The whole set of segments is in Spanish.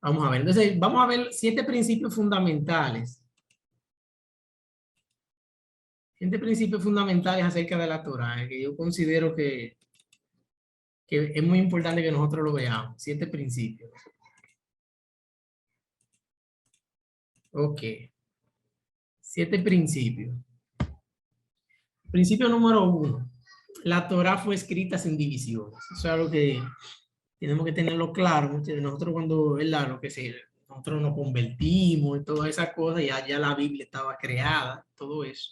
Vamos a ver. Entonces, vamos a ver 7 principios fundamentales. 7 principios fundamentales acerca de la Torá, que yo considero que es muy importante que nosotros lo veamos. 7 principios. Ok. 7 principios. Principio número 1. La Torá fue escrita sin divisiones. Eso es algo que tenemos que tenerlo claro. Muchos de nosotros cuando, ¿verdad? Lo que se, nosotros nos convertimos y todas esas cosas, ya la Biblia estaba creada, todo eso.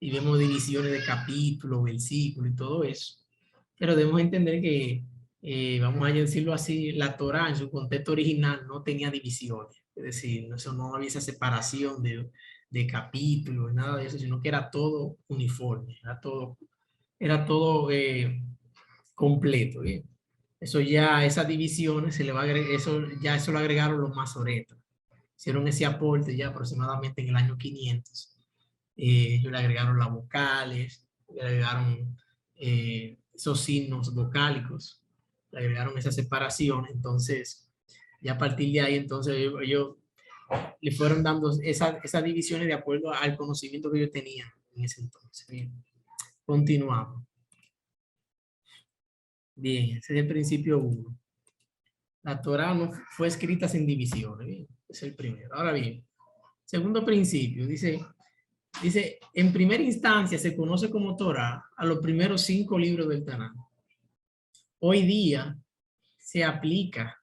Y vemos divisiones de capítulos, versículos y todo eso. Pero debemos entender que, vamos a decirlo así, la Torá en su contexto original no tenía divisiones. Es decir, eso no había esa separación de capítulos, nada de eso, sino que era todo uniforme, era todo completo. ¿Bien? Eso ya, esas divisiones, se le va a agregar, eso lo agregaron los masoretas. Hicieron ese aporte ya aproximadamente en el año 500. Ellos le agregaron las vocales, le agregaron esos signos vocálicos, le agregaron esa separación. Entonces, ya a partir de ahí, entonces ellos le fueron dando esas divisiones de acuerdo al conocimiento que ellos tenían en ese entonces. Bien, continuamos. Bien, ese es el principio 1. La Torá no fue escrita sin divisiones. Bien, ese es el primero. Ahora bien, segundo principio, dice, en primera instancia se conoce como Torá a los primeros 5 libros del Tanaj. Hoy día se aplica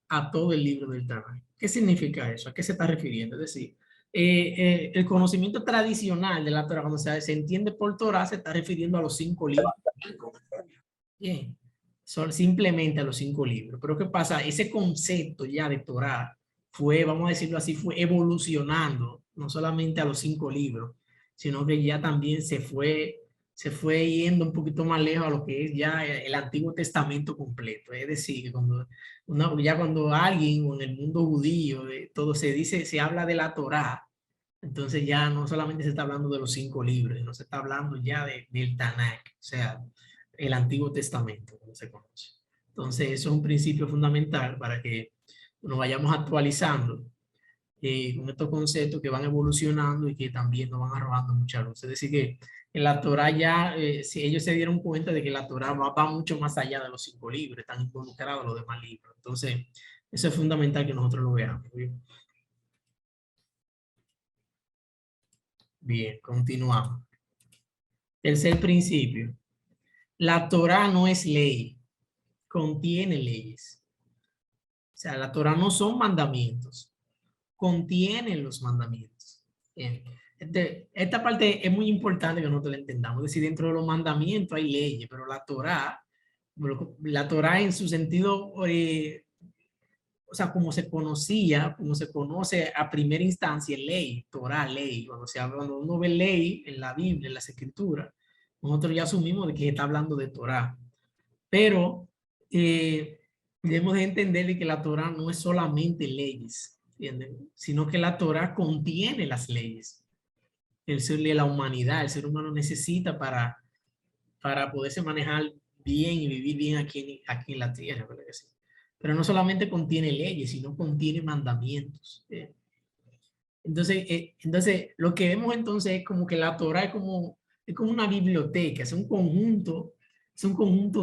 a todo el libro del Tanaj. ¿Qué significa eso? ¿A qué se está refiriendo? Es decir, el conocimiento tradicional de la Torá, cuando se entiende por Torá, se está refiriendo a los 5 libros. Bien, son simplemente a los 5 libros. Pero ¿qué pasa? Ese concepto ya de Torá fue, vamos a decirlo así, fue evolucionando, no solamente a los 5 libros, sino que ya también se fue yendo un poquito más lejos a lo que es ya el Antiguo Testamento completo. Es decir, que ya cuando alguien o en el mundo judío, todo se dice, se habla de la Torá, entonces ya no solamente se está hablando de los 5 libros, no se está hablando ya del Tanakh, o sea, el Antiguo Testamento, como se conoce. Entonces, eso es un principio fundamental para que nos vayamos actualizando con estos conceptos que van evolucionando y que también nos van arrojando mucha luz. Es decir, que en la Torá ya, si ellos se dieron cuenta de que la Torá va mucho más allá de los 5 libros, están involucrados los demás libros. Entonces, eso es fundamental que nosotros lo veamos. Bien, bien, continuamos. Tercer principio. La Torá no es ley, contiene leyes. O sea, la Torá no son mandamientos, contienen los mandamientos. Bien. Esta parte es muy importante que nosotros la entendamos. Es decir, dentro de los mandamientos hay leyes, pero la Torá en su sentido, o sea, como se conocía, como se conoce a primera instancia, ley, Torá, ley. Cuando uno ve ley en la Biblia, en las Escrituras, nosotros ya asumimos de que está hablando de Torá. Pero debemos de entender que la Torá no es solamente leyes, ¿entienden? Sino que la Torá contiene las leyes. El ser de la humanidad, el ser humano necesita para poderse manejar bien y vivir bien aquí en la tierra, ¿verdad que sí? Pero no solamente contiene leyes, sino contiene mandamientos. Entonces, lo que vemos entonces es como que la Torá es como una biblioteca, es un conjunto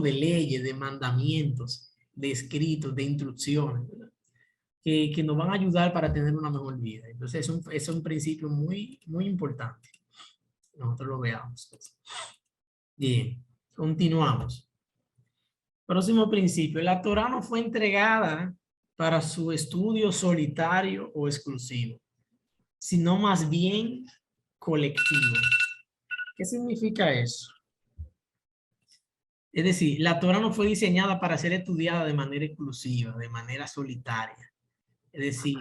de leyes, de mandamientos, de escritos, de instrucciones, ¿verdad? Que nos van a ayudar para tener una mejor vida. Entonces, es un principio muy, muy importante. Nosotros lo veamos. Bien, continuamos. Próximo principio. La Torá no fue entregada para su estudio solitario o exclusivo, sino más bien colectivo. ¿Qué significa eso? Es decir, la Torá no fue diseñada para ser estudiada de manera exclusiva, de manera solitaria. Es decir,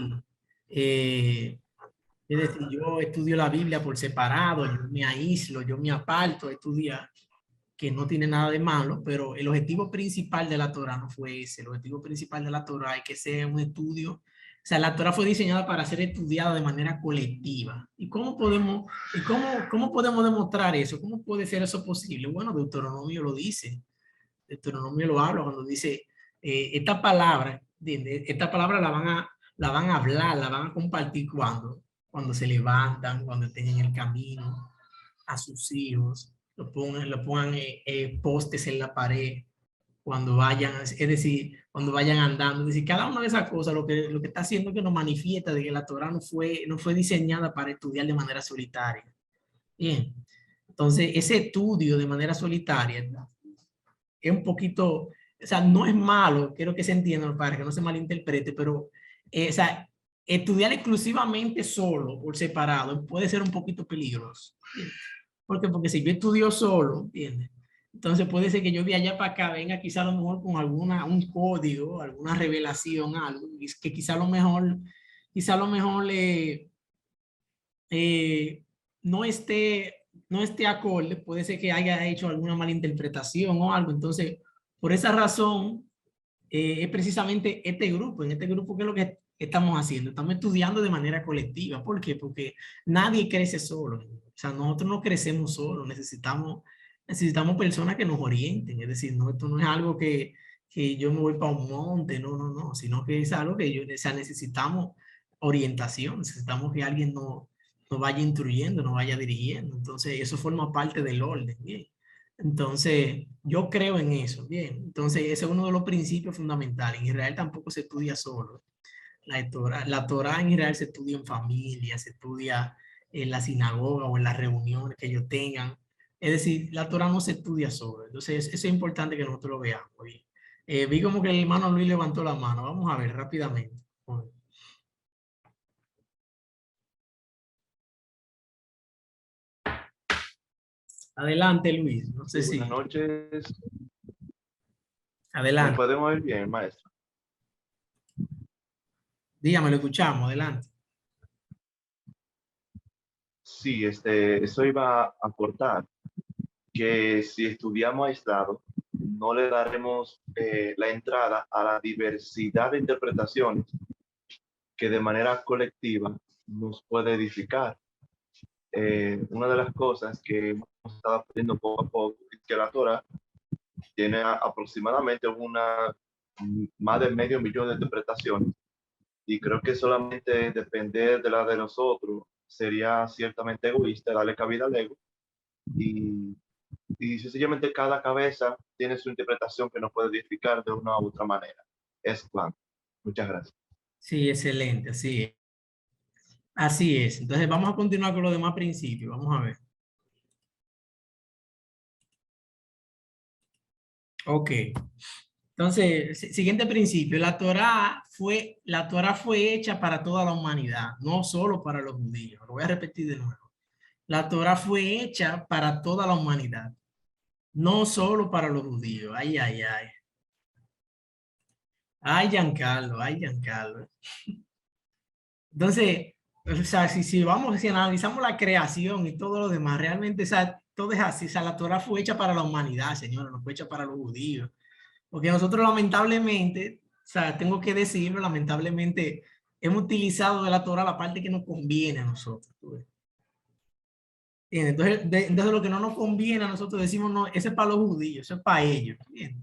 eh, yo estudio la Biblia por separado, yo me aíslo, yo me aparto a estudiar, que no tiene nada de malo, pero el objetivo principal de la Torá no fue ese. El objetivo principal de la Torá es que sea un estudio. O sea, la Torá fue diseñada para ser estudiada de manera colectiva. ¿Y cómo podemos demostrar eso? ¿Cómo puede ser eso posible? Bueno, Deuteronomio lo dice. Deuteronomio lo habla cuando dice, esta palabra la van la van a hablar, la van a compartir cuando se levantan, cuando estén en el camino, a sus hijos, lo pongan postes en la pared, cuando vayan, es decir, cuando vayan andando. Es decir, cada una de esas cosas lo que está haciendo es que nos manifiesta de que la Torah no fue diseñada para estudiar de manera solitaria. Bien, entonces ese estudio de manera solitaria es un poquito, o sea, no es malo, quiero que se entienda para que no se malinterprete, pero o sea, estudiar exclusivamente solo, por separado, puede ser un poquito peligroso. ¿Bien? ¿Por qué? Porque si yo estudio solo, ¿entiendes? Entonces puede ser que yo de allá para acá venga quizá a lo mejor con un código, alguna revelación, algo, que quizá a lo mejor eh, no esté, no esté acorde, puede ser que haya hecho alguna mala interpretación o algo. Entonces, por esa razón, es precisamente en este grupo, ¿qué es lo que estamos haciendo? Estamos estudiando de manera colectiva. ¿Por qué? Porque nadie crece solo. O sea, nosotros no crecemos solos, necesitamos personas que nos orienten. Es decir, no, esto no es algo que yo me voy para un monte, no, sino que es algo que o sea, necesitamos orientación, necesitamos que alguien nos vaya instruyendo, nos vaya dirigiendo. Entonces, eso forma parte del orden. Bien. Entonces, yo creo en eso. Bien, entonces ese es uno de los principios fundamentales. En Israel tampoco se estudia solo. La Torah en Israel se estudia en familia, se estudia en la sinagoga o en las reuniones que ellos tengan. Es decir, la Torah no se estudia solo. Entonces, eso es importante que nosotros lo veamos. Bien. Vi como que el hermano Luis levantó la mano. Vamos a ver rápidamente. Adelante, Luis. No Sí, sé buenas si. noches. ¿Me Adelante. pueden oír bien, maestro? Dígame, lo escuchamos. Adelante. Sí, eso iba a aportar que si estudiamos aislado, no le daremos la entrada a la diversidad de interpretaciones que de manera colectiva nos puede edificar. Una de las cosas que hemos estado aprendiendo poco a poco es que la Torah tiene aproximadamente más de medio millón de interpretaciones. Y creo que solamente depender de la de nosotros sería ciertamente egoísta, darle cabida al ego. Y, y sencillamente cada cabeza tiene su interpretación que nos puede edificar de una u otra manera. Es plan. Muchas gracias. Sí, excelente. Así es. Así es. Entonces vamos a continuar con los demás principios. Vamos a ver. Ok. Entonces, siguiente principio. La Torá fue hecha para toda la humanidad, no solo para los judíos. Lo voy a repetir de nuevo. La Torá fue hecha para toda la humanidad, no solo para los judíos. Ay, ay, ay. Ay, Giancarlo, ay, Giancarlo. Entonces, o sea, si analizamos la creación y todo lo demás, realmente, o sea, todo es así. O sea, la Torah fue hecha para la humanidad, señora, no fue hecha para los judíos. Porque nosotros lamentablemente, o sea, tengo que decirlo, lamentablemente, hemos utilizado de la Torah la parte que nos conviene a nosotros. Bien, entonces, entonces, lo que no nos conviene a nosotros decimos, no, ese es para los judíos, eso es para ellos. Bien.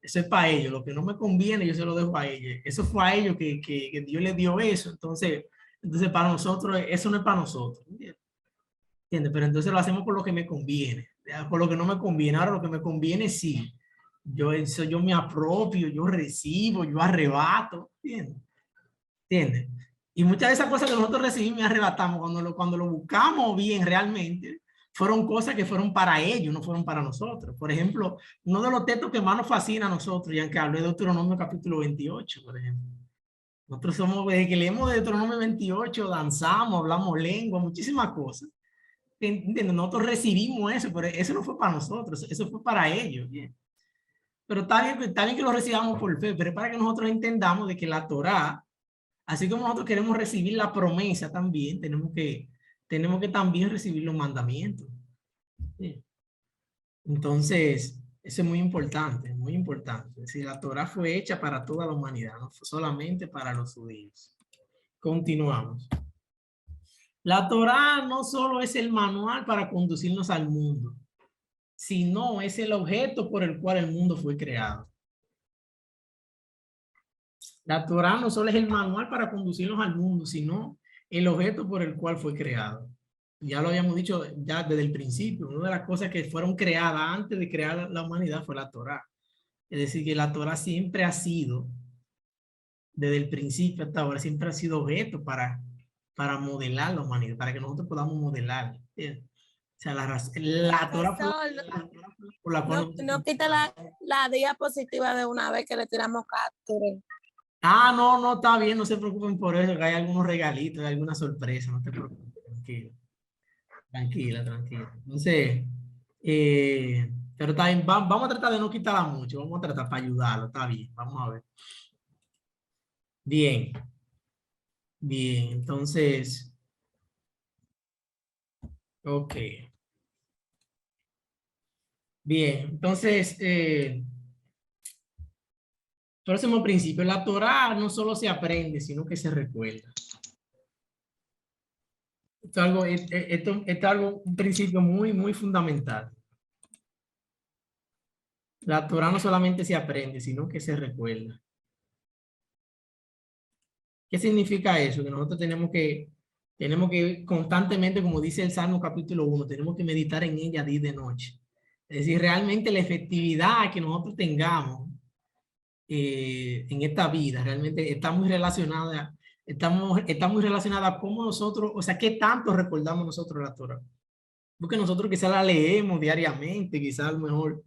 Eso es para ellos, lo que no me conviene yo se lo dejo a ellos. Eso fue a ellos que Dios les dio eso, entonces para nosotros, eso no es para nosotros, ¿entiendes? Pero entonces lo hacemos por lo que me conviene, por lo que no me conviene. Ahora lo que me conviene sí, yo me apropio, yo recibo, yo arrebato, ¿entiendes? ¿Entiendes? Y muchas de esas cosas que nosotros recibimos y arrebatamos, cuando lo buscamos bien realmente, fueron cosas que fueron para ellos, no fueron para nosotros. Por ejemplo, uno de los textos que más nos fascina a nosotros, ya que hablo de Deuteronomio capítulo 28, por ejemplo. Nosotros somos, desde que leemos de Deuteronomio 28, danzamos, hablamos lengua, muchísimas cosas. ¿Entiendes? Nosotros recibimos eso, pero eso no fue para nosotros, eso fue para ellos. Bien. Pero está bien que lo recibamos por fe, pero es para que nosotros entendamos de que la Torá, así como nosotros queremos recibir la promesa también, tenemos que también recibir los mandamientos. ¿Sí? Entonces, eso es muy importante, muy importante. Es decir, la Torah fue hecha para toda la humanidad, no fue solamente para los judíos. Continuamos. La Torah no solo es el manual para conducirnos al mundo, sino es el objeto por el cual el mundo fue creado. La Torá no solo es el manual para conducirnos al mundo, sino el objeto por el cual fue creado. Ya lo habíamos dicho ya desde el principio. Una de las cosas que fueron creadas antes de crear la humanidad fue la Torá. Es decir, que la Torá siempre ha sido, desde el principio hasta ahora, siempre ha sido objeto para modelar la humanidad, para que nosotros podamos modelar. O sea, la Torá fue Profesor, por la cual... no quita la diapositiva de una vez que le tiramos capture. Ah, no, no, está bien, no se preocupen por eso, que hay algunos regalitos, hay alguna sorpresa, no te preocupes, tranquilo. Tranquila, tranquila. Entonces, pero está bien, vamos a tratar de no quitarla mucho, vamos a tratar para ayudarlo, está bien, vamos a ver. Bien, bien, entonces, ok. Bien, entonces, próximo principio, la Torá no solo se aprende, sino que se recuerda. Esto es algo, un principio muy, muy fundamental. La Torá no solamente se aprende, sino que se recuerda. ¿Qué significa eso? Que nosotros tenemos que constantemente, como dice el Salmo capítulo 1, tenemos que meditar en ella día y de noche. Es decir, realmente la efectividad que nosotros tengamos en esta vida realmente está muy relacionada, está muy relacionada a cómo nosotros, o sea, qué tanto recordamos nosotros la Torá. Porque nosotros quizás la leemos diariamente, quizás a lo mejor,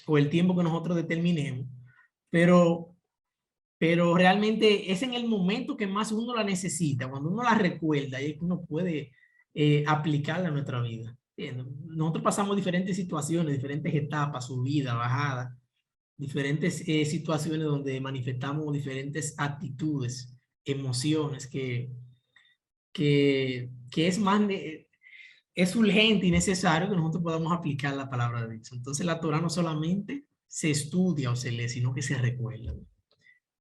o el tiempo que nosotros determinemos, pero realmente es en el momento que más uno la necesita, cuando uno la recuerda, y es que uno puede aplicarla a nuestra vida. Nosotros pasamos diferentes situaciones, diferentes etapas, subida, bajada, diferentes situaciones donde manifestamos diferentes actitudes, emociones que es más, es urgente y necesario que nosotros podamos aplicar la palabra de Dios. Entonces la Torah no solamente se estudia o se lee, sino que se recuerda.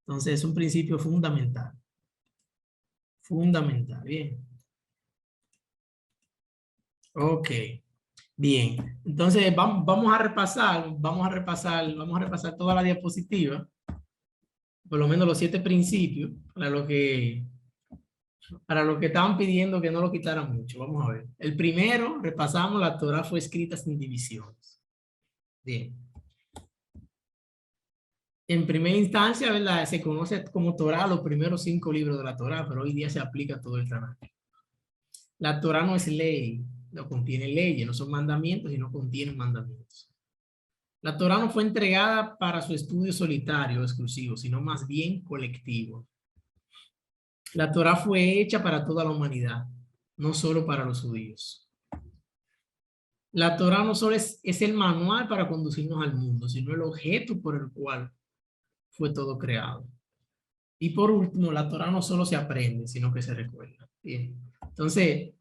Entonces es un principio fundamental. Fundamental, bien. Ok, bien. Entonces vamos a repasar toda la diapositiva, por lo menos los 7 principios, para lo que estaban pidiendo que no lo quitaran mucho. Vamos a ver. El primero, repasamos, la Torá fue escrita sin divisiones. Bien. En primera instancia, ¿verdad? Se conoce como Torá los primeros 5 libros de la Torá, pero hoy día se aplica todo el Tanaj. La Torá no es ley, no contiene leyes, no son mandamientos y no contiene mandamientos. La Torá no fue entregada para su estudio solitario o exclusivo, sino más bien colectivo. La Torá fue hecha para toda la humanidad, no solo para los judíos. La Torá no solo es el manual para conducirnos al mundo, sino el objeto por el cual fue todo creado. Y por último, la Torá no solo se aprende, sino que se recuerda. Bien. Entonces,